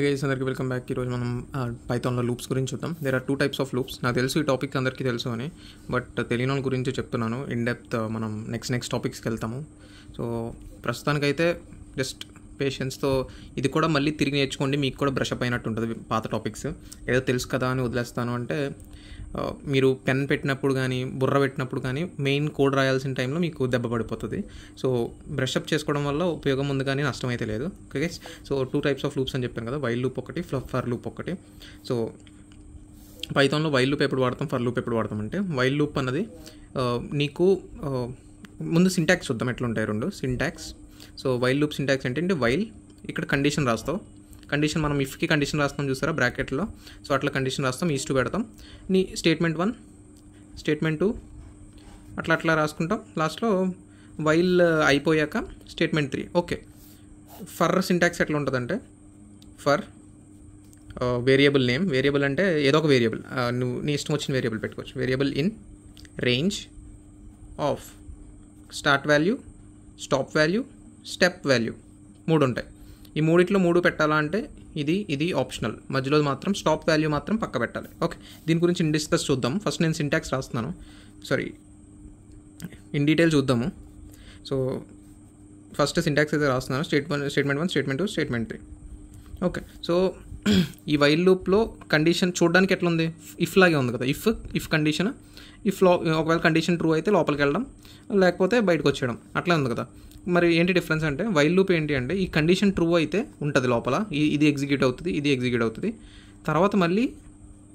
Guys అందరికీ welcome back. ఈరోజు మనం పైథాన్లో లూప్స్ గురించి చూద్దాం. There are 2 types of loops. నాకు తెలుసు ఈ టాపిక్ అందరికీ తెలుసు అని, బట్ తెలియని వాళ్ళ గురించి చెప్తున్నాను. ఇన్ డెప్త్ మనం నెక్స్ట్ టాపిక్స్కి వెళ్తాము. సో ప్రస్తుతానికైతే జస్ట్ పేషెన్స్తో ఇది కూడా మళ్ళీ తిరిగి నేర్చుకోండి, మీకు కూడా బ్రష్ అప్ అయినట్టు ఉంటుంది. పాత టాపిక్స్ ఏదో తెలుసు కదా అని వదిలేస్తాను అంటే మీరు పెన్ పెట్టినప్పుడు కానీ బుర్ర పెట్టినప్పుడు కానీ మెయిన్ కోడ్ రాయాల్సిన టైంలో మీకు దెబ్బ పడిపోతుంది. సో బ్రష్ అప్ చేసుకోవడం వల్ల ఉపయోగం ఉంది కానీ నష్టం అయితే లేదు. Okay, so 2 types of loops అని చెప్పాను కదా, వైల్ లూప్ ఒకటి, ఫర్ లూప్ ఒకటి. సో పైథాన్లో వైల్ లూప్ ఎప్పుడు వాడతాం, ఫర్ లూప్ ఎప్పుడు వాడతాం అంటే, వైల్ లూప్ అన్నది నీకు ముందు సింటాక్స్ చూద్దాం ఎట్లుంటాయి రెండు syntax. So while loop syntax ఏంటంటే, వైల్ ఇక్కడ కండిషన్ రాస్తావు, కండిషన్ మనం ఇఫ్కి కండిషన్ రాస్తాం చూసారా బ్రాకెట్లో, సో అట్లా కండిషన్ రాస్తాం, ఈజ్ టు పెడతాం, నీ స్టేట్మెంట్ 1 స్టేట్మెంట్ 2 అట్లా రాసుకుంటాం. లాస్ట్లో వైల్ అయిపోయాక స్టేట్మెంట్ 3. ఓకే, ఫర్ సింటాక్స్ ఎట్లా ఉంటుందంటే, ఫర్ వేరియబుల్ నేమ్, వేరియబుల్ అంటే ఏదో ఒక వేరియబుల్, నువ్వు నీ ఇష్టం వచ్చిన వేరియబుల్ పెట్టుకోవచ్చు. Variable in range of start value, stop value, step value 3 ఉంటాయి. ఈ మూడిట్లో 3 పెట్టాలా అంటే ఇది ఆప్షనల్, మధ్యలో మాత్రం స్టాప్ వాల్యూ మాత్రం పక్క పెట్టాలి. ఓకే, దీని గురించి డిస్కస్ చూద్దాం. ఫస్ట్ నేను సింటాక్స్ రాస్తున్నాను, ఇన్ డీటెయిల్ చూద్దాము. సో ఫస్ట్ సింటాక్స్ అయితే రాస్తున్నాను, statement 1, statement 2, statement 3. Okay, so ఈ వైల్ లూప్లో కండిషన్ చూడడానికి ఎట్లా ఉంది, ఇఫ్ లాగే ఉంది కదా. ఇఫ్ కండిషన్, ఒకవేళ కండిషన్ ట్రూ అయితే లోపలికి వెళ్ళడం, లేకపోతే బయటకు వచ్చేయడం, అట్లా ఉంది కదా. మరి ఏంటి డిఫరెన్స్ అంటే, వైల్ లూప్ ఏంటి అంటే, ఈ కండిషన్ ట్రూ అయితే ఉంటుంది లోపల, ఇది ఎగ్జిక్యూట్ అవుతుంది, ఇది ఎగ్జిక్యూట్ అవుతుంది, తర్వాత మళ్ళీ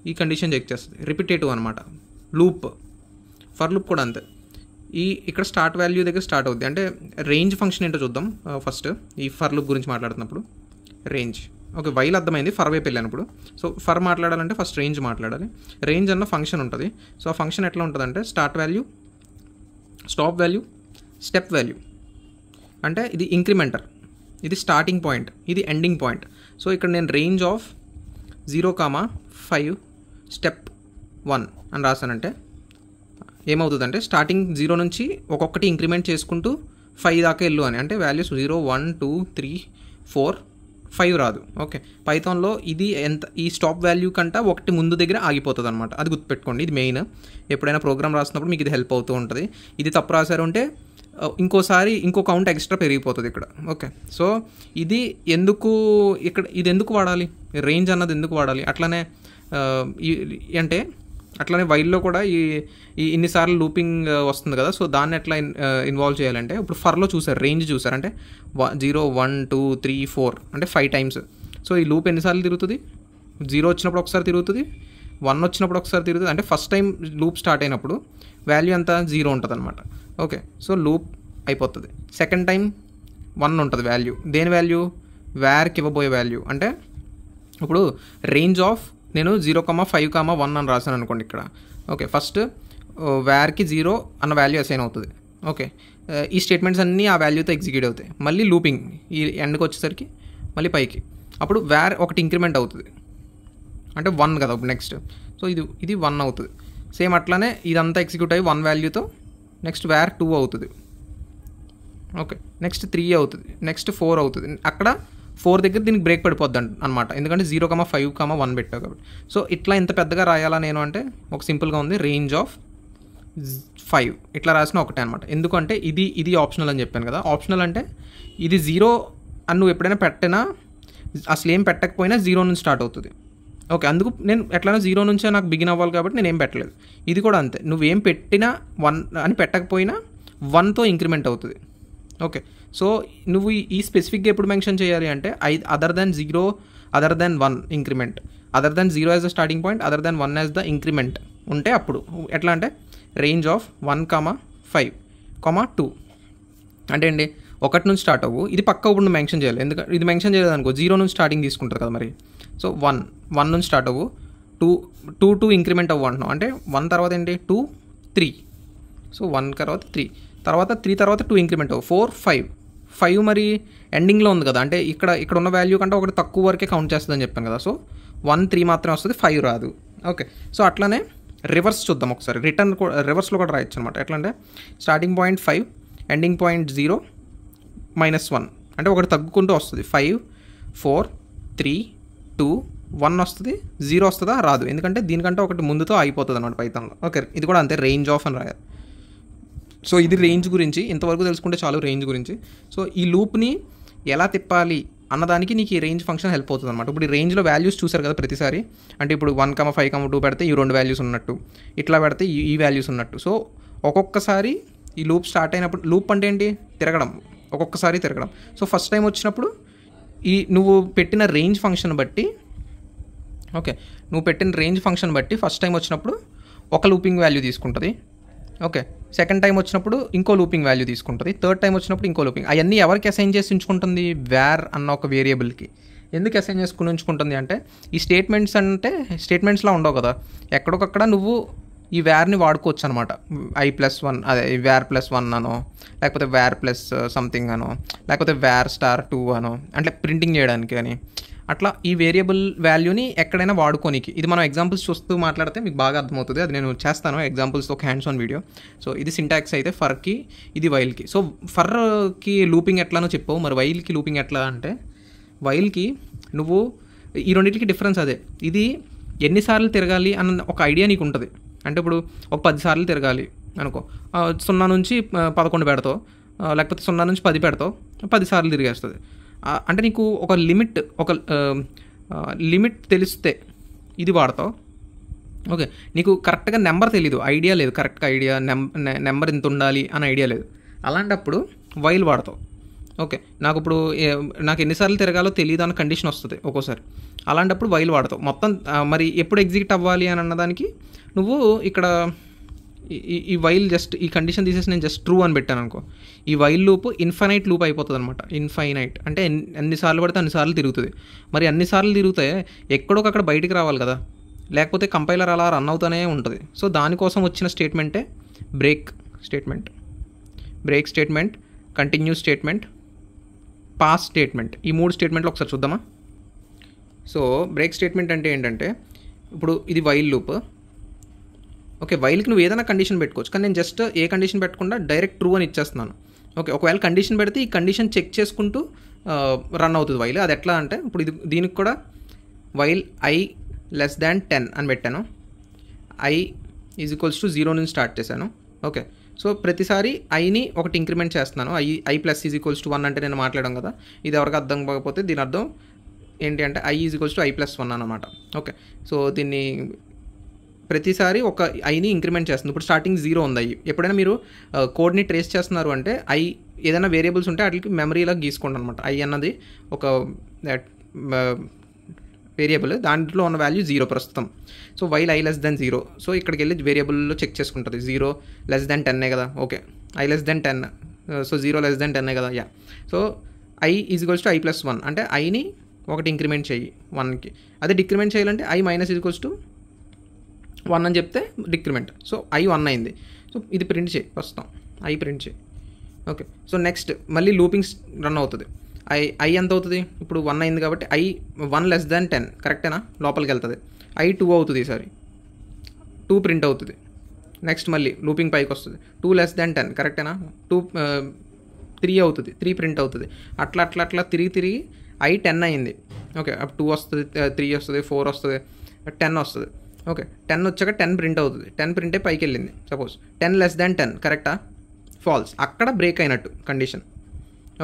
ఈ కండిషన్ చెక్ చేస్తుంది, రిపిటేటివ్ అనమాట లూప్. ఫర్ లూప్ కూడా అంతే, ఇక్కడ స్టార్ట్ వాల్యూ దగ్గర స్టార్ట్ అవుతుంది. అంటే రేంజ్ ఫంక్షన్ ఏంటో చూద్దాం ఫస్ట్. ఈ ఫర్ లూప్ గురించి మాట్లాడుతున్నప్పుడు రేంజ్, ఓకే వైల్ అర్థమైంది, ఫర్ వైపు వెళ్ళాను ఇప్పుడు. సో ఫర్ మాట్లాడాలంటే ఫస్ట్ రేంజ్ మాట్లాడాలి. రేంజ్ అన్న ఫంక్షన్ ఉంటుంది. సో ఆ ఫంక్షన్ ఎట్లా ఉంటుందంటే, start value, stop value, step value. అంటే ఇది ఇంక్రిమెంటర్, ఇది స్టార్టింగ్ పాయింట్, ఇది ఎండింగ్ పాయింట్. సో ఇక్కడ నేను రేంజ్ ఆఫ్ 0,5 స్టెప్ 1 అని రాశానంటే ఏమవుతుందంటే, స్టార్టింగ్ 0 నుంచి ఒక్కొక్కటి ఇంక్రిమెంట్ చేసుకుంటూ 5 దాకా వెళ్ళు అని. అంటే వాల్యూస్ 0, 1, 2, 3, 4, 5 రాదు. ఓకే, పైథాన్లో ఇది ఎంత, ఈ స్టాప్ వాల్యూ కంటే ఒకటి ముందు దగ్గర ఆగిపోతుంది అనమాట. అది గుర్తుపెట్టుకోండి, ఇది మెయిన్. ఎప్పుడైనా ప్రోగ్రామ్ రాసినప్పుడు మీకు ఇది హెల్ప్ అవుతూ ఉంటుంది. ఇది తప్పు రాశారు అంటే ఇంకో కౌంట్ ఎక్స్ట్రా పెరిగిపోతుంది ఇక్కడ. ఓకే, సో ఇది ఎందుకు వాడాలి, రేంజ్ అన్నది ఎందుకు వాడాలి, అట్లానే అట్లానే వైల్లో కూడా ఇన్నిసార్లు లూపింగ్ వస్తుంది కదా. సో దాన్ని ఎట్లా ఇన్వాల్వ్ చేయాలంటే, ఇప్పుడు ఫర్లో చూసారు, రేంజ్ చూసారు అంటే 0, 1, 2, 3, 4 అంటే 5 times. సో ఈ లూప్ ఎన్నిసార్లు తిరుగుతుంది, 0 వచ్చినప్పుడు ఒకసారి తిరుగుతుంది, 1 వచ్చినప్పుడు ఒకసారి తిరుగుతుంది. అంటే ఫస్ట్ టైం లూప్ స్టార్ట్ అయినప్పుడు వాల్యూ అంతా 0 ఉంటుంది అనమాట. ఓకే, సో లూప్ అయిపోతుంది. సెకండ్ టైం 1 ఉంటుంది వాల్యూ. దేని వాల్యూ, వేర్కి ఇవ్వబోయే వాల్యూ. అంటే ఇప్పుడు రేంజ్ ఆఫ్ నేను 0,5,1 అని రాశాను అనుకోండి ఇక్కడ. ఓకే, ఫస్ట్ వేర్కి 0 అన్న వాల్యూ అసైన్ అవుతుంది. ఓకే, ఈ స్టేట్మెంట్స్ అన్నీ ఆ వాల్యూతో ఎగ్జిక్యూట్ అవుతాయి. మళ్ళీ లూపింగ్ ఈ ఎండ్కి వచ్చేసరికి మళ్ళీ పైకి, అప్పుడు వేర్ ఒకటి ఇంక్రిమెంట్ అవుతుంది, అంటే 1 కదా నెక్స్ట్. సో ఇది 1 అవుతుంది. సేమ్ అట్లానే ఇదంతా ఎగ్జిక్యూట్ అయ్యి 1 వాల్యూతో నెక్స్ట్ వేర్ 2 అవుతుంది. ఓకే, నెక్స్ట్ 3 అవుతుంది, నెక్స్ట్ 4 అవుతుంది. అక్కడ 4 దగ్గర దీనికి బ్రేక్ పడిపోద్ది అనమాట, ఎందుకంటే 0,5,1 పెట్టావు కాబట్టి. సో ఇట్లా ఇంత పెద్దగా రాయాలా నేను అంటే, ఒక సింపుల్గా ఉంది, రేంజ్ ఆఫ్ 5 ఇట్లా రాసిన ఒకటే అనమాట. ఎందుకంటే ఇది ఆప్షనల్ అని చెప్పాను కదా. ఆప్షనల్ అంటే ఇది 0 అని నువ్వు ఎప్పుడైనా పెట్టినా, అసలు ఏం పెట్టకపోయినా 0 నుంచి స్టార్ట్ అవుతుంది. ఓకే, అందుకు నేను ఎట్లయినా 0 నుంచే నాకు బిగిన్ అవ్వాలి కాబట్టి నేను ఏం పెట్టలేదు. ఇది కూడా అంతే, నువ్వేం పెట్టినా 1 అని పెట్టకపోయినా 1తో ఇంక్రిమెంట్ అవుతుంది. ఓకే, సో నువ్వు ఈ స్పెసిఫిక్గా ఎప్పుడు మెన్షన్ చేయాలి అంటే, other than 0, other than 1 increment, other than 0 as the starting point, other than 1 as the increment ఉంటే అప్పుడు ఎట్లా అంటే, రేంజ్ ఆఫ్ 1,5, 2 అంటే ఏంటి, 1 నుంచి స్టార్ట్ అవ్వు. ఇది పక్క ఇప్పుడు నువ్వు మెన్షన్ చేయాలి, ఎందుకంటే ఇది మెన్షన్ చేయలేదు అనుకో 0 నుంచి స్టార్టింగ్ తీసుకుంటారు కదా మరి. సో 1 నుంచి స్టార్ట్ అవ్వు, 2 ఇంక్రిమెంట్ అవ్వు అంటున్నావు. అంటే 1 తర్వాత ఏంటి, 2, 3. సో 1 తర్వాత 3, తర్వాత 3 తర్వాత 2 ఇంక్రిమెంట్ అవ్వు, 4, 5 మరి ఎండింగ్లో ఉంది కదా. అంటే ఇక్కడ ఉన్న వాల్యూ కంటే ఒకటి తక్కువ వరకే కౌంట్ చేస్తుందని చెప్పాను కదా. సో 1, 3 మాత్రమే వస్తుంది, 5 రాదు. ఓకే, సో అట్లానే రివర్స్ చూద్దాం ఒకసారి. రివర్స్లో కూడా రాయొచ్చు అనమాట. ఎట్లా అంటే, స్టార్టింగ్ పాయింట్ 5, ఎండింగ్ పాయింట్ 0, -1 అంటే ఒకటి తగ్గుకుంటూ వస్తుంది. 5, 4, 3, 2 1 వస్తుంది, 0 వస్తుందా రాదు, ఎందుకంటే దీనికంటే ఒకటి ముందుతో అయిపోతుంది అనమాట పైథాన్లో. ఓకే, ఇది కూడా అంతే, రేంజ్ ఆఫ్ అని రాయాలి. సో ఇది రేంజ్ గురించి, ఇంతవరకు తెలుసుకుంటే చాలు రేంజ్ గురించి. సో ఈ లూప్ని ఎలా తిప్పాలి అన్నదానికి నీకు ఈ రేంజ్ ఫంక్షన్ హెల్ప్ అవుతుంది అనమాట. ఇప్పుడు ఈ రేంజ్లో వాల్యూస్ చూసారు కదా ప్రతిసారి, అంటే ఇప్పుడు 1, 5, 2 పెడితే ఈ 2 వాల్యూస్ ఉన్నట్టు, ఇట్లా పెడితే ఈ వాల్యూస్ ఉన్నట్టు. సో ఒక్కొక్కసారి ఈ లూప్ స్టార్ట్ అయినప్పుడు, లూప్ అంటే ఏంటి, తిరగడం, ఒక్కొక్కసారి తిరగడం. సో ఫస్ట్ టైం వచ్చినప్పుడు ఈ నువ్వు పెట్టిన రేంజ్ ఫంక్షన్ బట్టి, ఓకే, నువ్వు పెట్టిన రేంజ్ ఫంక్షన్ బట్టి ఫస్ట్ టైం వచ్చినప్పుడు ఒక లూపింగ్ వాల్యూ తీసుకుంటుంది. ఓకే, సెకండ్ టైం వచ్చినప్పుడు ఇంకో లూపింగ్ వాల్యూ తీసుకుంటుంది, థర్డ్ టైం వచ్చినప్పుడు ఇంకో లూపింగ్. అవన్నీ ఎవరికి అసైన్ చేసి ఉంచుకుంటుంది, వేర్ అన్న ఒక వేరియబుల్కి. ఎందుకు అసైన్ చేసుకుని ఉంచుకుంటుంది అంటే, ఈ స్టేట్మెంట్స్ అంటే స్టేట్మెంట్స్లా ఉండవు కదా, ఎక్కడికక్కడ నువ్వు ఈ వేర్ని వాడుకోవచ్చు అనమాట. i+1 అదే వేర్ +1 అనో, లేకపోతే వేర్ ప్లస్ సంథింగ్ అనో, లేకపోతే వేర్ *2 అనో, అంటే ప్రింటింగ్ చేయడానికి అని. అట్లా ఈ వేరియబుల్ వాల్యూని ఎక్కడైనా వాడుకోనికి. ఇది మనం ఎగ్జాంపుల్స్ చూస్తూ మాట్లాడితే మీకు బాగా అర్థమవుతుంది, అది నేను చేస్తాను ఎగ్జాంపుల్స్తో ఒక హ్యాండ్స్ ఆన్ వీడియో. సో ఇది సింటాక్స్ అయితే ఫర్కి, ఇది వైల్కి. సో ఫర్కి లూపింగ్ ఎట్లానో చెప్పావు, మరి వైల్కి లూపింగ్ ఎట్లా అంటే, వైల్కి నువ్వు ఈ రెండింటికి డిఫరెన్స్ అదే. ఇది ఎన్నిసార్లు తిరగాలి అన్న ఒక ఐడియా నీకు ఉంటుంది. అంటే ఇప్పుడు ఒక 10 సార్లు తిరగాలి అనుకో, 0 నుంచి 11 పెడతావు, లేకపోతే 0 నుంచి 10 పెడతావు, 10 సార్లు తిరిగేస్తుంది. అంటే నీకు ఒక లిమిట్ తెలిస్తే ఇది వాడతావు. ఓకే, నీకు కరెక్ట్గా నెంబర్ తెలీదు, ఐడియా లేదు, కరెక్ట్గా ఐడియా నెంబర్ ఇంత ఉండాలి అని ఐడియా లేదు. అలాంటప్పుడు వైల్ వాడతావు. ఓకే, నాకు ఎన్నిసార్లు తిరగాలో తెలియదు అన్న కండిషన్ వస్తుంది ఒక్కోసారి. అలాంటప్పుడు వైల్ వాడతావు. మొత్తం మరి ఎప్పుడు ఎగ్జిక్యూట్ అవ్వాలి అని అన్నదానికి నువ్వు ఇక్కడ ఈ వైల్ జస్ట్ ఈ కండిషన్ తీసేసి నేను జస్ట్ ట్రూ అని పెట్టాను అనుకో, ఈ వైల్ లూప్ ఇన్ఫైనైట్ లూప్ అయిపోతుంది అనమాట. ఇన్ఫైనైట్ అంటే ఎన్నిసార్లు పడితే అన్నిసార్లు తిరుగుతుంది. మరి అన్నిసార్లు తిరిగితే ఎక్కడొకక్కడ బయటికి రావాలి కదా, లేకపోతే కంపైలర్ అలా రన్ అవుతూనే ఉంటుంది. సో దానికోసం వచ్చిన స్టేట్మెంటే break statement, continue statement, pass statement. ఈ 3 స్టేట్మెంట్లు ఒకసారి చూద్దామా. సో బ్రేక్ స్టేట్మెంట్ అంటే ఏంటంటే, ఇప్పుడు ఇది వైల్ లూప్. ఓకే, వైల్కి నువ్వు ఏదైనా కండిషన్ పెట్టుకోవచ్చు, కానీ నేను జస్ట్ ఏ కండిషన్ పెట్టకుండా డైరెక్ట్ ట్రూ అని ఇచ్చేస్తున్నాను. ఓకే, ఒకవేళ కండిషన్ పెడితే ఈ కండిషన్ చెక్ చేసుకుంటూ రన్ అవుతుంది వైల్. అది ఎట్లా అంటే, ఇప్పుడు దీనికి కూడా వైల్ i<10 అని పెట్టాను, i = 0 నుంచి స్టార్ట్ చేశాను. ఓకే, సో ప్రతిసారి ఐని ఒకటి ఇంక్రిమెంట్ చేస్తున్నాను. i + 1 అంటే నేను మాట్లాడాం కదా, ఇది ఎవరికి అర్థం కాకపోతే దీని అర్థం ఏంటి అంటే i = i+1 అన్నమాట. ఓకే, సో దీన్ని ప్రతిసారి ఒక ఐని ఇంక్రిమెంట్ చేస్తుంది. ఇప్పుడు స్టార్టింగ్ 0 ఉంది i. ఎప్పుడైనా మీరు కోడ్ని ట్రేస్ చేస్తున్నారు అంటే ఏదైనా వేరియబుల్స్ ఉంటే వాటికి మెమరీలా గీసుకోండి అనమాట. i అన్నది ఒక వేరియబుల్, దాంట్లో ఉన్న వాల్యూ 0 ప్రస్తుతం. So while i<0. సో ఇక్కడికి వెళ్ళి వేరియబుల్లో చెక్ చేసుకుంటుంది, 0<10 కదా. ఓకే, i<10, సో 0<10 కదా, యా. సో i = i+1 అంటే ఐని ఒకటి ఇంక్రిమెంట్ చేయి 1కి. అదే డిక్రిమెంట్ చేయాలంటే i - 1 అని చెప్తే డిక్రిమెంట్. సో i 1 అయింది. సో ఇది ప్రింట్ చేయి, ప్రస్తుతం i ప్రింట్ చేయి. ఓకే, సో నెక్స్ట్ మళ్ళీ లూపింగ్స్ రన్ అవుతుంది. i ఎంత అవుతుంది, ఇప్పుడు 1 అయింది కాబట్టి i 1<10 కరెక్టేనా, లోపలికి వెళ్తుంది. i 2 అవుతుంది, ఈసారి 2 ప్రింట్ అవుతుంది. నెక్స్ట్ మళ్ళీ లూపింగ్ పైకి వస్తుంది, 2<10 కరెక్టేనా, 3 అవుతుంది, 3 ప్రింట్ అవుతుంది. అట్లా తిరిగి i 10 అయింది. ఓకే, అప్పుడు 2 వస్తుంది, 3 వస్తుంది, 4 వస్తుంది, 10 వస్తుంది. ఓకే, 10 వచ్చాక 10 ప్రింట్ అవుతుంది, 10 ప్రింటే పైకి వెళ్ళింది. సపోజ్ 10<10 కరెక్టా, ఫాల్స్, అక్కడ బ్రేక్ అయినట్టు కండిషన్.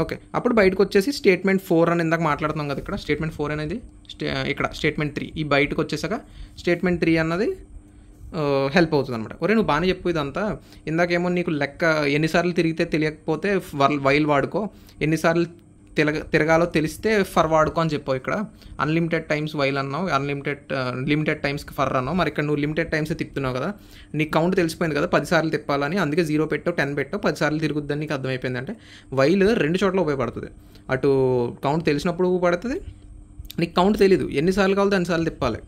ఓకే, అప్పుడు బయటకు వచ్చేసి స్టేట్మెంట్ 4 అని ఇందాక మాట్లాడుతున్నాం కదా, ఇక్కడ స్టేట్మెంట్ 4 అనేది ఇక్కడ స్టేట్మెంట్ 3 ఈ బయటకు వచ్చేసాక స్టేట్మెంట్ 3 అన్నది హెల్ప్ అవుతుంది అనమాట. ఒరే నువ్వు బాగానే చెప్పు ఇదంతా, ఇందాకేమో నీకు లెక్క ఎన్నిసార్లు తిరిగితే తెలియకపోతే వైల్ వాడుకో, ఎన్నిసార్లు తిరగాలో తెలిస్తే ఫర్ వాడుకో అని చెప్పావు. ఇక్కడ అన్లిమిటెడ్ టైమ్స్ వైల్ అన్నావు, లిమిటెడ్ టైమ్స్కి ఫర్ అన్నావు. మరి ఇక్కడ నువ్వు లిమిటెడ్ టైమ్స్ తిప్పుతున్నావు కదా, నీకు కౌంట్ తెలిసిపోయింది కదా 10 సార్లు తిప్పాలని, అందుకే 0 పెట్టావు, 10 పెట్టావు, 10 సార్లు తిరుగుద్దని నీకు అర్థమైపోయింది. అంటే వైల్ 2 చోట్ల ఉపయోగపడుతుంది. అటు కౌంట్ తెలిసినప్పుడు ఉపయోగపడుతుంది, నీకు కౌంట్ తెలీదు ఎన్నిసార్లు కావాలో అన్నిసార్లు తిప్పాలి,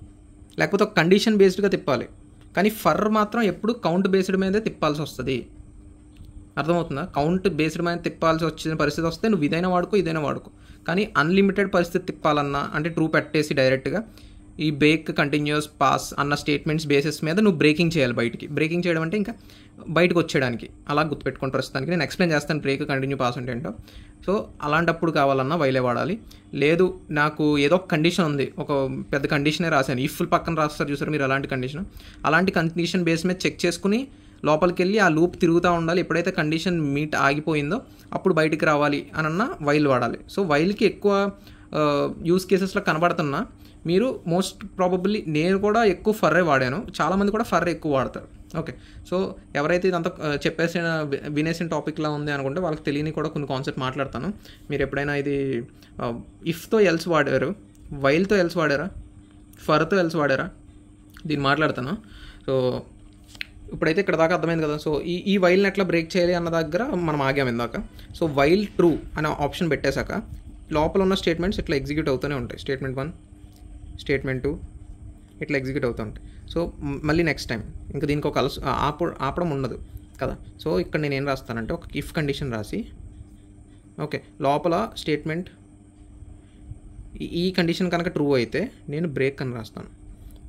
లేకపోతే ఒక కండిషన్ బేస్డ్గా తిప్పాలి. కానీ ఫర్ మాత్రం ఎప్పుడు కౌంట్ బేస్డ్ మీదే తిప్పాల్సి వస్తుంది. అర్థమవుతుందా, కౌంట్ బేస్డ్ మీద తిప్పాల్సి వచ్చిన పరిస్థితి వస్తే నువ్వు ఇదైనా వాడుకో, కానీ అన్లిమిటెడ్ పరిస్థితి తిప్పాలన్నా, అంటే ట్రూ పెట్టేసి డైరెక్ట్గా ఈ బ్రేక్ కంటిన్యూస్ పాస్ అన్న స్టేట్మెంట్స్ బేసిస్ మీద నువ్వు బ్రేకింగ్ చేయాలి బయటికి. బ్రేకింగ్ చేయడం అంటే ఇంకా బయటకు వచ్చేయడానికి. అలా గుర్తుపెట్టుకుని ప్రస్తుతానికి నేను ఎక్స్ప్లెయిన్ చేస్తాను బ్రేక్ కంటిన్యూ పాస్ అంటే ఏంటో. సో అలాంటప్పుడు కావాలన్నా వైలే వాడాలి. లేదు నాకు ఏదో ఒక కండిషన్ ఉంది, ఒక పెద్ద కండిషనే రాశాను, ఇఫ్ పక్కన రాస్తారు చూసారు మీరు, అలాంటి కండిషన్ బేస్ మీద చెక్ చేసుకుని లోపలికి వెళ్ళి ఆ లూప్ తిరుగుతూ ఉండాలి. ఎప్పుడైతే కండిషన్ మీట్ ఆగిపోయిందో అప్పుడు బయటికి రావాలి అనన్నా వైల్ వాడాలి. సో వైల్కి ఎక్కువ యూస్ కేసెస్లో కనబడుతున్నా మీరు మోస్ట్ ప్రాబబ్లీ, నేను కూడా ఎక్కువ ఫర్రే వాడాను, చాలామంది కూడా ఫర్రే ఎక్కువ వాడతారు. ఓకే, సో ఎవరైతే ఇదంతా చెప్పేసిన వినేసిన టాపిక్లా ఉంది అనుకుంటే వాళ్ళకి తెలియని కూడా కొన్ని కాన్సెప్ట్ మాట్లాడతాను. మీరు ఎప్పుడైనా ఇది ఇఫ్తో ఎల్స్ వాడారు, వైల్తో ఎల్స్ వాడారా, ఫర్తో ఎల్స్ వాడారా, దీన్ని మాట్లాడతాను. సో ఇప్పుడైతే ఇక్కడ దాకా అర్థమైంది కదా. సో ఈ వైల్ని ఎట్లా బ్రేక్ చేయాలి అన్న దగ్గర మనం ఆగాము ఇందాక. సో వైల్ ట్రూ అనే ఆప్షన్ పెట్టేశాక లోపల ఉన్న స్టేట్మెంట్స్ ఇట్లా ఎగ్జిక్యూట్ అవుతూనే ఉంటాయి. స్టేట్మెంట్ 1, స్టేట్మెంట్ 2 ఇట్లా ఎగ్జిక్యూట్ అవుతూ ఉంటాయి. సో మళ్ళీ నెక్స్ట్ టైం ఇంకా దీనికి ఒక ఆపడం ఉండదు కదా. సో ఇక్కడ నేను ఏం రాస్తానంటే ఒక ఇఫ్ కండిషన్ రాసి, ఓకే, లోపల స్టేట్మెంట్ ఈ కండిషన్ కనుక ట్రూ అయితే నేను బ్రేక్ అని రాస్తాను.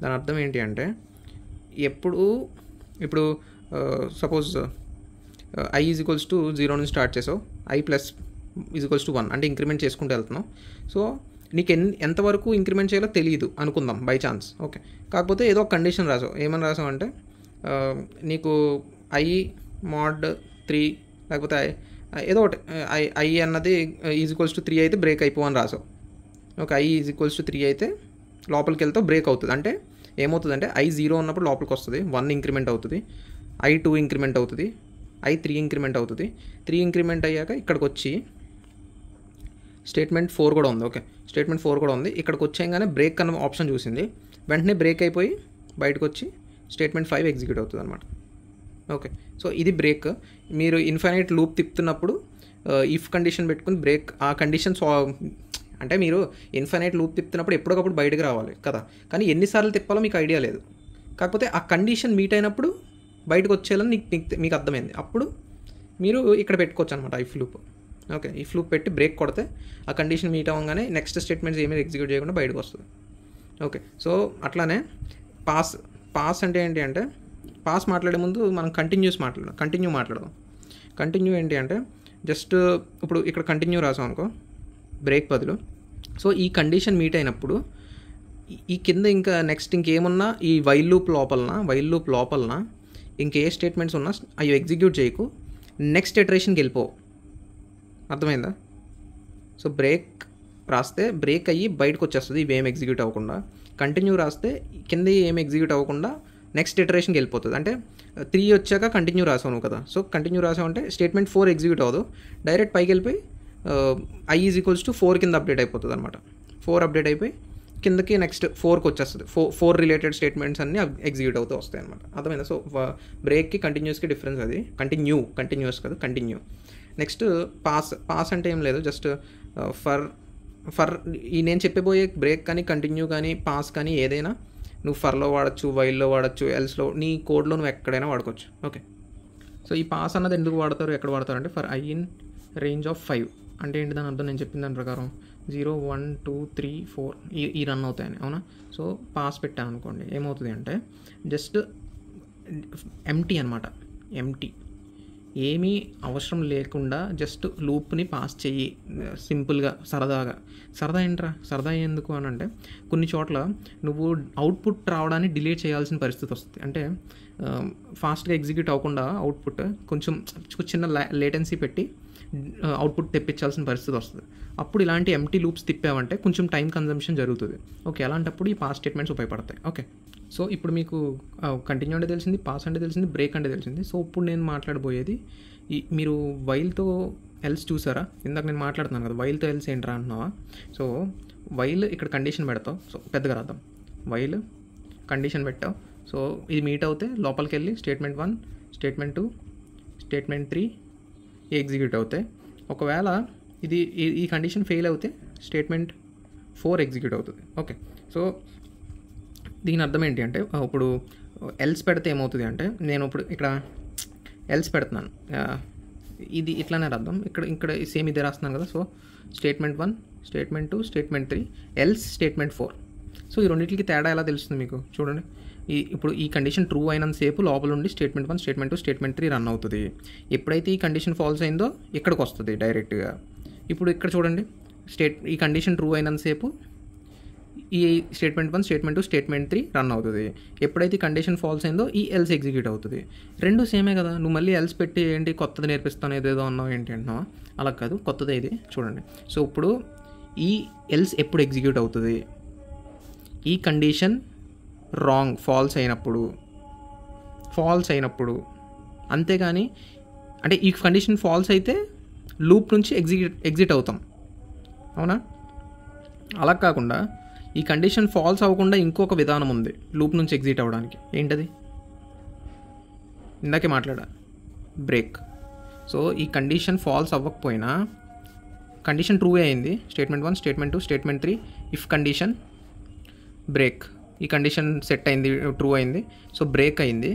దాని అర్థం ఏంటి అంటే ఇప్పుడు suppose i is equals to 0 నుంచి స్టార్ట్ చేసావు, i plus is equals to 1 అంటే ఇంక్రిమెంట్ చేసుకుంటూ వెళ్తున్నావు. సో నీకు ఎంతవరకు ఇంక్రిమెంట్ చేయాలో తెలియదు అనుకుందాం బై ఛాన్స్. ఓకే, కాకపోతే ఏదో ఒక కండిషన్ రాసావు. ఏమని రాసావు అంటే నీకు i mod 3 లేకపోతే ఏదో ఒకటి i అన్నది ఈజ్ ఈక్వల్స్ టు 3 అయితే బ్రేక్ అయిపోవని రాసావు. Okay, i is equals to 3 అయితే లోపలికి వెళ్తావు, బ్రేక్ అవుతుంది. అంటే ఏమవుతుందంటే i 0 ఉన్నప్పుడు లోపలికి వస్తుంది, 1 ఇంక్రిమెంట్ అవుతుంది, i 2 ఇంక్రిమెంట్ అవుతుంది, i 3 ఇంక్రిమెంట్ అవుతుంది. 3 ఇంక్రిమెంట్ అయ్యాక ఇక్కడికి వచ్చి స్టేట్మెంట్ 4 కూడా ఉంది. ఓకే, స్టేట్మెంట్ 4 కూడా ఉంది. ఇక్కడికి వచ్చేయగానే బ్రేక్ అన్న ఆప్షన్ చూసింది, వెంటనే బ్రేక్ అయిపోయి బయటకు వచ్చి స్టేట్మెంట్ 5 ఎగ్జిక్యూట్ అవుతుంది అనమాట. ఓకే, సో ఇది బ్రేక్. మీరు ఇన్ఫైనైట్ లూప్ తిప్పుతున్నప్పుడు ఇఫ్ కండిషన్ పెట్టుకుని బ్రేక్ ఆ కండిషన్ అంటే మీరు ఇన్ఫైనైట్ లూప్ తిప్పుతున్నప్పుడు ఎప్పటికప్పుడు బయటకు రావాలి కదా, కానీ ఎన్నిసార్లు తిప్పాలో మీకు ఐడియా లేదు. కాకపోతే ఆ కండిషన్ మీట్ అయినప్పుడు బయటకు వచ్చేయాలని మీకు అర్థమైంది. అప్పుడు మీరు ఇక్కడ పెట్టుకోవచ్చు అనమాట if loop. Okay, if loop పెట్టి బ్రేక్ కొడితే ఆ కండిషన్ మీట్ అవ్వగానే నెక్స్ట్ స్టేట్మెంట్స్ ఏమీ ఎగ్జిక్యూట్ చేయకుండా బయటకు వస్తుంది. ఓకే, సో అట్లానే పాస్ అంటే ఏంటి అంటే, పాస్ మాట్లాడే ముందు మనం కంటిన్యూ మాట్లాడదాం. కంటిన్యూ ఏంటి అంటే జస్ట్ ఇప్పుడు ఇక్కడ కంటిన్యూ రాసాం అనుకో బ్రేక్ బదులు. సో ఈ కండిషన్ మీట్ అయినప్పుడు ఈ కింద ఇంకా నెక్స్ట్ ఇంకేమున్నా ఈ వైల్ లూప్ లోపలన ఇంకే స్టేట్మెంట్స్ ఉన్నా అవి ఎగ్జిక్యూట్ చేయకు, నెక్స్ట్ ఇటరేషన్కి వెళ్ళిపో. అర్థమైందా? సో బ్రేక్ రాస్తే బ్రేక్ అయ్యి బయటకు వచ్చేస్తుంది ఇవేం ఎగ్జిక్యూట్ అవ్వకుండా. కంటిన్యూ రాస్తే కింద ఏం ఎగ్జిక్యూట్ అవ్వకుండా నెక్స్ట్ ఇటరేషన్కి వెళ్ళిపోతుంది. అంటే 3 వచ్చాక కంటిన్యూ రాసావు కదా, సో కంటిన్యూ రాసావు అంటే స్టేట్మెంట్ 4 ఎగ్జిక్యూట్ అవ్వదు, డైరెక్ట్ పైకి వెళ్ళిపోయి i ఈజ్ ఈక్వల్స్ టు 4 కింద అప్డేట్ అయిపోతుంది అనమాట. 4 అప్డేట్ అయిపోయి కిందకి నెక్స్ట్ 4కి వచ్చేస్తుంది. 4 రిలేటెడ్ స్టేట్మెంట్స్ అన్నీ ఎగ్జిక్యూట్ అవుతూ వస్తాయి అనమాట. అర్థమైందా? సో బ్రేక్కి కంటిన్యూస్కి డిఫరెన్స్ అది. కంటిన్యూస్ కాదు, కంటిన్యూ. నెక్స్ట్ పాస్ అంటే ఏం లేదు, జస్ట్ ఫర్ ఈ నేను చెప్పబోయే బ్రేక్ కానీ కంటిన్యూ కానీ పాస్ కానీ ఏదైనా నువ్వు ఫర్లో వాడచ్చు, వైల్లో వాడచ్చు, ఎల్స్లో, నీ కోడ్లో నువ్వు ఎక్కడైనా వాడుకోవచ్చు. ఓకే, సో ఈ పాస్ అన్నది ఎందుకు వాడతారు, ఎక్కడ వాడతారు అంటే for i in range of 5 అంటే ఏంటి దాని అర్థం, నేను చెప్పిన దాని ప్రకారం 0 1 2 3 4 ఈ రన్ అవుతాయని. అవునా? సో పాస్ పెట్టాను అనుకోండి, ఏమవుతుంది అంటే జస్ట్ ఎంటీ అనమాట. ఎంటీ, ఏమీ అవసరం లేకుండా జస్ట్ లూప్ని పాస్ చెయ్యి సింపుల్గా, సరదా ఏంట్రా, సరదా ఎందుకు అని అంటే కొన్ని చోట్ల నువ్వు అవుట్పుట్ రావడాన్ని డిలే చేయాల్సిన పరిస్థితి వస్తుంది. అంటే ఫాస్ట్గా ఎగ్జిక్యూట్ అవ్వకుండా అవుట్పుట్ కొంచెం చిన్న లేటెన్సీ పెట్టి అవుట్పుట్ తెప్పించాల్సిన పరిస్థితి వస్తుంది. అప్పుడు ఇలాంటి ఎంటీ లూప్స్ తిప్పావంటే కొంచెం టైం కన్జంప్షన్ జరుగుతుంది. ఓకే, అలాంటప్పుడు ఈ పాస్ స్టేట్మెంట్స్ ఉపయోగపడతాయి. ఓకే, సో ఇప్పుడు మీకు కంటిన్యూ అంటే తెలిసింది, పాస్ అంటే తెలిసింది, బ్రేక్ అంటే తెలిసింది. సో ఇప్పుడు నేను మాట్లాడబోయేది మీరు వైల్తో ఎల్స్ చూసారా? ఇందాక నేను మాట్లాడుతున్నాను కదా, వైల్తో ఎల్స్ ఏంట్రా అంటున్నావా? సో వైల్ ఇక్కడ కండిషన్ పెడతావు. సో పెద్దగా రాద్దాం, వైల్ కండిషన్ పెట్టావు. సో ఇది మీట్ అవుతే లోపలికి వెళ్ళి స్టేట్మెంట్ 1, స్టేట్మెంట్ 2, స్టేట్మెంట్ 3 ఎగ్జిక్యూట్ అవుతాయి. ఒకవేళ ఈ కండిషన్ ఫెయిల్ అవుతే స్టేట్మెంట్ 4 ఎగ్జిక్యూట్ అవుతుంది. ఓకే, సో దీని అర్థం ఏంటి అంటే ఇప్పుడు ఎల్స్ పెడితే ఏమవుతుంది అంటే, నేను ఇప్పుడు ఇక్కడ ఎల్స్ పెడుతున్నాను, ఇది ఇట్లానే రాద్దాం. ఇక్కడ సేమ్ ఇదే రాస్తున్నాను కదా. So statement 1, statement 2, statement 3, else statement 4. So ఈ రెండింటికి తేడా ఎలా తెలుస్తుంది మీకు చూడండి. ఇప్పుడు ఈ కండిషన్ ట్రూ అయినంతసేపు లోపల ఉండి స్టేట్మెంట్ 1, స్టేట్మెంట్ 2, స్టేట్మెంట్ 3 రన్ అవుతుంది. ఎప్పుడైతే ఈ కండిషన్ ఫాల్స్ అయిందో ఇక్కడికి వస్తుంది డైరెక్ట్గా. ఇప్పుడు ఇక్కడ చూడండి, ఈ కండిషన్ ట్రూ అయినంతసేపు ఈ స్టేట్మెంట్ 1, స్టేట్మెంట్ 2, స్టేట్మెంట్ 3 రన్ అవుతుంది. ఎప్పుడైతే ఈ కండిషన్ ఫాల్స్ అయిందో ఈ ఎల్స్ ఎగ్జిక్యూట్ అవుతుంది. రెండు సేమే కదా. నువ్వు మళ్ళీ ఎల్స్ పెట్టి ఏంటి కొత్తది నేర్పిస్తాను ఏదేదో అన్నావు ఏంటి అంటున్నావా? అలా కాదు, కొత్తదే ఇది చూడండి. సో ఇప్పుడు ఈ ఎల్స్ ఎప్పుడు ఎగ్జిక్యూట్ అవుతుంది? ఈ కండిషన్ రాంగ్ ఫాల్స్ అయినప్పుడు అంతేగాని, అంటే ఈ కండిషన్ ఫాల్స్ అయితే లూప్ నుంచి ఎగ్జిట్ అవుతాం, అవునా? అలా కాకుండా ఈ కండిషన్ ఫాల్స్ అవ్వకుండా ఇంకొక విధానం ఉంది లూప్ నుంచి ఎగ్జిట్ అవ్వడానికి. ఏంటది? ఇందాకే మాట్లాడా, బ్రేక్. సో ఈ కండిషన్ ఫాల్స్ అవ్వకపోయినా కండిషన్ ట్రూ అయింది, statement 1, statement 2, statement 3, if condition break. ఈ కండిషన్ సెట్ అయింది, ట్రూ అయింది, సో బ్రేక్ అయింది.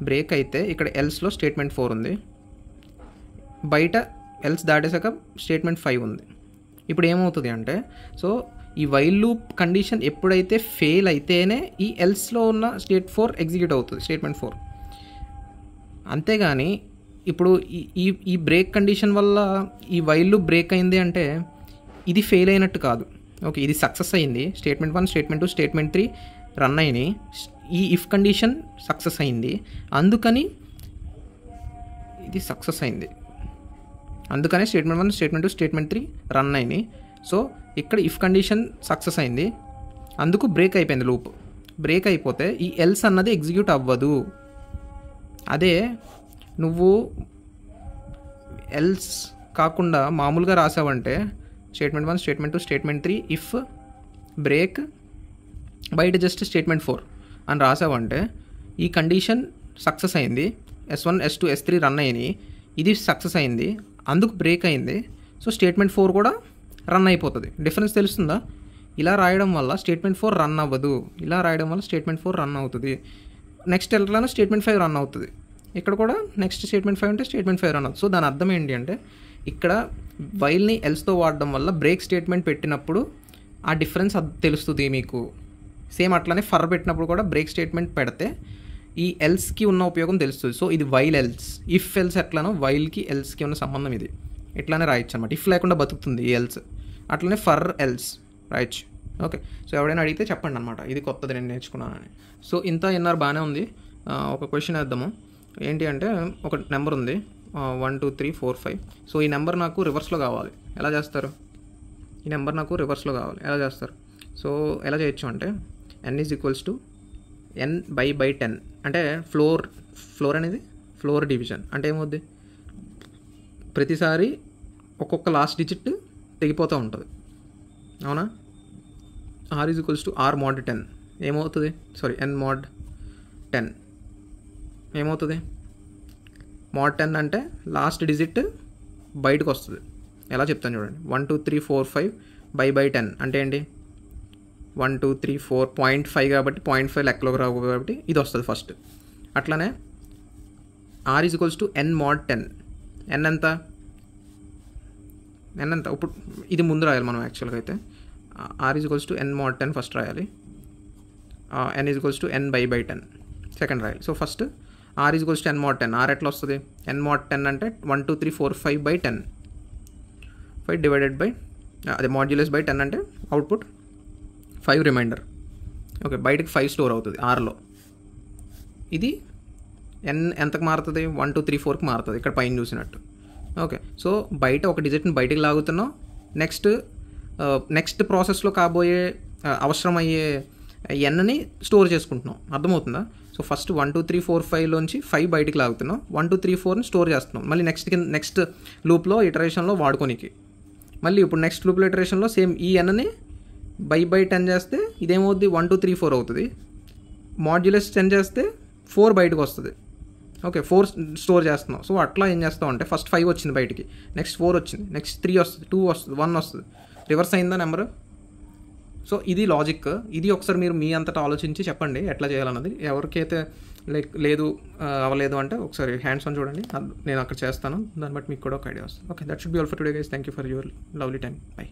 బ్రేక్ అయితే ఇక్కడ ఎల్స్లో స్టేట్మెంట్ 4 ఉంది, బయట ఎల్స్ దాటేసాక స్టేట్మెంట్ 5 ఉంది. ఇప్పుడు ఏమవుతుంది అంటే, సో ఈ వైల్ లూప్ కండిషన్ ఎప్పుడైతే ఫెయిల్ అయితేనే ఈ ఎల్స్లో ఉన్న స్టేట్ 4 ఎగ్జిక్యూట్ అవుతుంది, స్టేట్మెంట్ 4. అంతేగాని ఇప్పుడు ఈ బ్రేక్ కండిషన్ వల్ల ఈ వైల్ లూప్ బ్రేక్ అయింది అంటే ఇది ఫెయిల్ అయినట్టు కాదు. ఓకే, ఇది సక్సెస్ అయింది. స్టేట్మెంట్ 1, స్టేట్మెంట్ 2, స్టేట్మెంట్ 3 రన్ అయినాయి. ఈ ఇఫ్ కండిషన్ సక్సెస్ అయింది, అందుకని ఇది సక్సెస్ అయింది. అందుకనే స్టేట్మెంట్ 1, స్టేట్మెంట్ 2, స్టేట్మెంట్ 3 రన్ అయినాయి. సో ఇక్కడ ఇఫ్ కండిషన్ సక్సెస్ అయింది, అందుకు బ్రేక్ అయిపోయింది లూప్. బ్రేక్ అయిపోతే ఈ ఎల్స్ అన్నది ఎగ్జిక్యూట్ అవ్వదు. అదే నువ్వు ఎల్స్ కాకుండా మామూలుగా రాసావంటే statement 1, statement 2, statement 3, if break, బయట జస్ట్ స్టేట్మెంట్ 4 అని రాసావంటే ఈ కండిషన్ సక్సెస్ అయింది, S1, S2, S3 రన్ అయినాయి, ఇది సక్సెస్ అయింది, అందుకు బ్రేక్ అయింది. సో స్టేట్మెంట్ 4 కూడా రన్ అయిపోతుంది. డిఫరెన్స్ తెలుస్తుందా? ఇలా రాయడం వల్ల స్టేట్మెంట్ 4 రన్ అవ్వదు, ఇలా రాయడం వల్ల స్టేట్మెంట్ 4 రన్ అవుతుంది. నెక్స్ట్ ఎల్లోనే స్టేట్మెంట్ 5 రన్ అవుతుంది, ఇక్కడ కూడా నెక్స్ట్ స్టేట్మెంట్ 5 అంటే స్టేట్మెంట్ 5 రన్ అవుతుంది. సో దాని అర్థం ఏంటి అంటే, ఇక్కడ వైల్ని ఎల్స్తో వాడడం వల్ల బ్రేక్ స్టేట్మెంట్ పెట్టినప్పుడు ఆ డిఫరెన్స్ తెలుస్తుంది మీకు. సేమ్ అట్లానే ఫర్ పెట్టినప్పుడు కూడా బ్రేక్ స్టేట్మెంట్ పెడితే ఈ ఎల్స్కి ఉన్న ఉపయోగం తెలుస్తుంది. సో ఇది వైల్ ఎల్స్, ఇఫ్ ఎల్స్ ఎట్లానో వైల్కి ఎల్స్కి ఉన్న సంబంధం ఇది. ఇట్లానే రాయొచ్చు అనమాట. ఇఫ్ లేకుండా బతుకుతుంది ఈ ఎల్స్, అట్లనే ఫర్ ఎల్స్ రాయొచ్చు. ఓకే, సో ఎవడైనా అడిగితే చెప్పండి అనమాట, ఇది కొత్తది నేను నేర్చుకున్నానని. సో ఇంత ఎన్ఆర్ బాగానే ఉంది. ఒక క్వశ్చన్ వేద్దాము. ఏంటి అంటే, ఒక నెంబర్ ఉంది 1 2 3 4 5. సో ఈ నెంబర్ నాకు రివర్స్లో కావాలి, ఎలా చేస్తారు? ఈ నెంబర్ నాకు రివర్స్లో కావాలి, ఎలా చేస్తారు? సో ఎలా చేయొచ్చు అంటే, n = n by 10. అంటే ఫ్లోర్ అనేది ఫ్లోర్ డివిజన్. అంటే ఏమవుద్ది? ప్రతిసారి ఒక్కొక్క లాస్ట్ డిజిట్ తెగిపోతూ ఉంటుంది, అవునా? r = r mod 10 ఏమవుతుంది? సారీ, n mod 10 ఏమవుతుంది? mod 10 అంటే లాస్ట్ డిజిట్ బయటకు వస్తుంది. ఎలా చెప్తాను చూడండి. 1 2 3 4 5 by 10 అంటే ఏంటి? 1 2 3 4 0.5 కాబట్టి 0.5 లెక్కలోకి రావు కాబట్టి ఇది వస్తుంది ఫస్ట్. అట్లానే r = n mod 10. n ఎంత? ఇప్పుడు ఇది ముందు రాయాలి మనం యాక్చువల్గా అయితే. r = n mod 10 ఫస్ట్ రాయాలి, n = n by 10 సెకండ్ రాయాలి. So first r = n mod 10. r ఎట్లా వస్తుంది? n mod 10 అంటే 1 2 3 4 5 by 10, 5 డివైడెడ్ బై అదే మాడ్యులస్ బై 10 అంటే అవుట్పుట్ 5 రిమైండర్. ఓకే, బయటకు 5 స్టోర్ అవుతుంది ఆర్లో. ఇది n ఎంతకు మారుతుంది? 1 2 3 4కి మారుతుంది, ఇక్కడ పైన చూసినట్టు. ఓకే, సో బయట ఒక డిజిట్ని బయటకు లాగుతున్నాం, నెక్స్ట్ ప్రాసెస్లో కాబోయే అవసరమయ్యే ఎన్ని స్టోర్ చేసుకుంటున్నాం. అర్థమవుతుందా? సో ఫస్ట్ 1 2 3 4 5లోంచి 5 బయటికి లాగుతున్నాం, 1 2 3 4ని స్టోర్ చేస్తున్నాం, మళ్ళీ నెక్స్ట్ లూప్లో ఇటరేషన్లో వాడుకోనికి. మళ్ళీ ఇప్పుడు నెక్స్ట్ లూప్లో ఇటరేషన్లో సేమ్ ఈ ఎన్ని బై 10 చేస్తే ఇదేమవుద్ది? 1 2 3 4 అవుతుంది. మాడ్యులస్ 10 చేస్తే 4 బయటకు వస్తుంది. ఓకే, 4 స్టోర్ చేస్తున్నాం. సో అట్లా ఏం చేస్తాం అంటే, ఫస్ట్ 5 వచ్చింది బయటికి, నెక్స్ట్ 4 వచ్చింది, నెక్స్ట్ 3 వస్తుంది, 2 వస్తుంది, 1 వస్తుంది, రివర్స్ అయిందా నెంబర్? సో ఇది లాజిక్. ఇది ఒకసారి మీరు మీ అంతటా ఆలోచించి చెప్పండి ఎట్లా చేయాలన్నది. ఎవరికైతే లేదు అవ్వలేదు అంటే ఒకసారి హ్యాండ్స్ ఆన్ చూడండి, నేను అక్కడ చేస్తాను, దాన్ని బట్టి మీకు కూడా ఒక ఐడియా వస్తుంది. Okay, that should be all for today guys. Thank you for your lovely time. By.